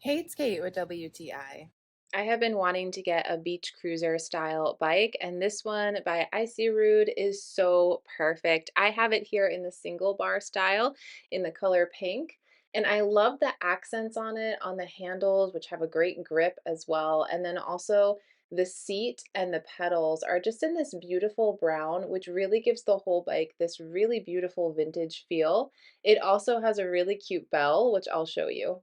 Hey, it's Kate with WTI. I have been wanting to get a beach cruiser style bike, and this one by EISYROOD is so perfect. I have it here in the single bar style in the color pink, and I love the accents on it on the handles, which have a great grip as well. And then also the seat and the pedals are just in this beautiful brown, which really gives the whole bike this really beautiful vintage feel. It also has a really cute bell, which I'll show you.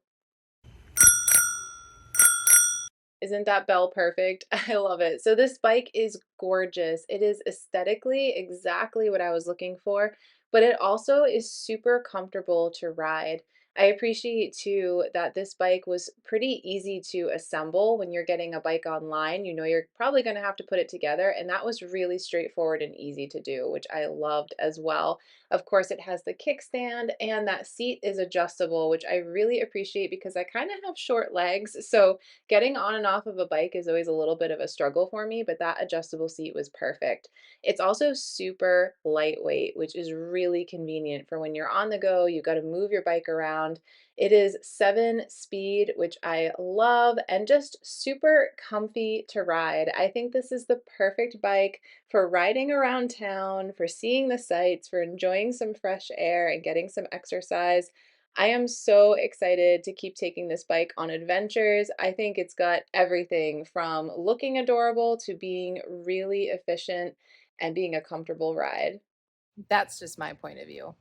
Isn't that bell perfect? I love it. So this bike is gorgeous. It is aesthetically exactly what I was looking for, but it also is super comfortable to ride. I appreciate too that this bike was pretty easy to assemble when you're getting a bike online. You know you're probably going to have to put it together, and that was really straightforward and easy to do, which I loved as well. Of course, it has the kickstand, and that seat is adjustable, which I really appreciate because I kind of have short legs. So getting on and off of a bike is always a little bit of a struggle for me, but that adjustable seat was perfect. It's also super lightweight, which is really convenient for when you're on the go, you got to move your bike around. It is 7 speed, which I love, and just super comfy to ride. I think this is the perfect bike for riding around town, for seeing the sights, for enjoying some fresh air and getting some exercise. I am so excited to keep taking this bike on adventures. I think it's got everything from looking adorable to being really efficient and being a comfortable ride. That's just my point of view.